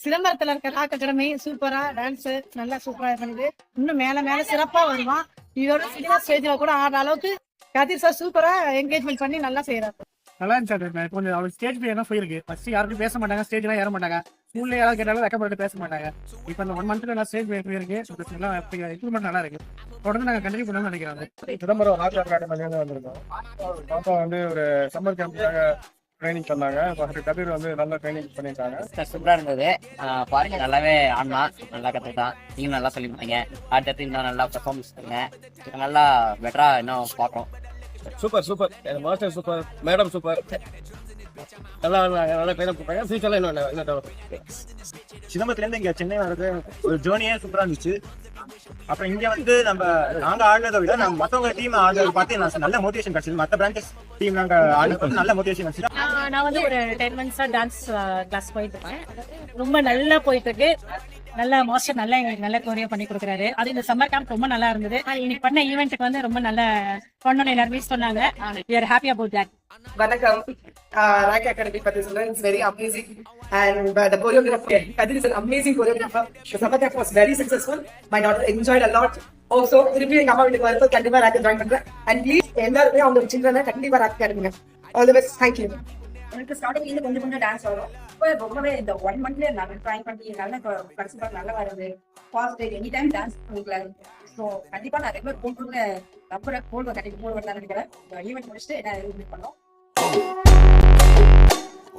சிதம்பரத்துல இருக்க rock academy சூப்பரா டான்ஸ் நல்லா சூப்பரா பண்ணுது. இன்னும் மேல மேல சிறப்பா வருவான். இதோட சினிமா ஸ்டேஜ்ல கூட ஆடுற அளவுக்கு கதிர் சார் சூப்பரா என்கேஜ்மெண்ட் பண்ணி நல்லா செய்யறாரு. நல்லா இருந்துச்சு. கொஞ்சம் அவர் ஸ்டேஜ் பிளே எல்லாம் போயிருக்கு. ஃபர்ஸ்ட் யாருக்கும் பேச மாட்டாங்க, ஸ்டேஜ் எல்லாம் ஏற மாட்டாங்க. ஸ்கூல்ல யாராவது கேட்டாலும் வெக்கப்பட்டு பேச மாட்டாங்க. இப்போ அந்த 1 மந்த்ல நான் ஸ்டேஜ் பிளே போயிருக்கு. இம்ப்ரூவ்மெண்ட் நல்லா இருக்கு. தொடர்ந்து நாங்கள் கண்டினியூ பண்ணணும்னு நினைக்கிறோம். சிதம்பரம் ராக் அகாடமிலேருந்து வந்திருக்கோம். பாப்பா வந்து ஒரு சம்மர் கேம்ப்காக ட்ரைனிங் பண்ணாங்க. கதிர் வந்து நல்லா ட்ரைனிங் பண்ணியிருக்காங்க. சூப்பராக இருந்தது. பாருங்க நல்லாவே ஆடினா, நல்லா கற்றுக்கிட்டான். நீங்களும் நல்லா சொல்லி கொடுத்தீங்க. அடுத்தடுத்து இன்னும் நல்லா பெர்ஃபார்மன்ஸ் பண்ணுங்க. நல்லா பெட்டரா இன்னும் பார்க்குறோம். Super master super, madam super, நல்லா ட்ரைன் பண்ணுறாங்க. ஃபியூச்சர்ல இன்னும் சிதம்பரத்துலேருந்து இங்கே சென்னை வர்றது ஒரு ஜேர்னியே சூப்பராக இருந்துச்சு. அப்புறம் இங்கே வந்து நாங்கள் ஆடினதை விட நம்ம மற்றவங்க டீம் ஆடுறத பார்த்து நான் நல்ல மோட்டிவேஷன் கிடைச்சது. மற்ற பிரான்ச்சஸ் டீம் நாங்கள் ஆடுறது நல்ல மோட்டிவேஷன் கிடைச்சது. நான் வந்து ஒரு 10 months டான்ஸ் கிளாஸ் போயிட்டு இருக்கேன். ரொம்ப நல்லா போயிட்டு இருக்கு. நல்ல மாஸ்டர் நல்லா எங்களுக்கு நல்ல கோரியா பண்ணி கொடுக்குறாரு. அது இந்த சம்மர் கேம்ப் ரொம்ப நல்லா இருந்தது. இன்னைக்கு பண்ண ஈவெண்ட்டுக்கு வந்து ரொம்ப நல்ல பண்ணணும்னு எல்லாருமே சொன்னாங்க. we are happy about that. வணக்கம். ராக் அகாடமி பத்தி சொல்ல it's very amazing and the choreographer Kadir is an amazing choreographer. The summer camp was very successful. My daughter enjoyed a lot. Also திருப்பி அம்மா வீட்டுக்கு வரப்போ கண்டிப்பா ராக் ஜாயின் பண்றேன். and please எல்லாருமே அவங்க சில்ட்ரனை கண்டிப்பா rock அகாடமிங்க. all the best. thank you. எனக்கு ஸ்டார்டிங்ல இருந்து கொஞ்சம் டான்ஸ் வரும். இப்போ ரொம்பவே இந்த 1 monthல நான் ட்ரை பண்ணி நல்லா கன்சிடர் நல்லா வருது. ஃபாஸ்ட் எனி டைம் டான்ஸ் பண்ணிக்கலாம். ஸோ கண்டிப்பா நான் ரெகுலர் போல்டுல நம்பர் போல்டு கண்டிப்பா போல் வரலாம்னு நினைக்கிறேன். இந்த ஈவெண்ட் முடிச்சுட்டு என்ன இது பண்ணோம்.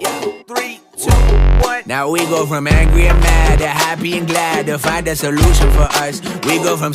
Yeah, 3, 2, 1. Now we go from angry and mad to happy and glad to find a solution for us. We go from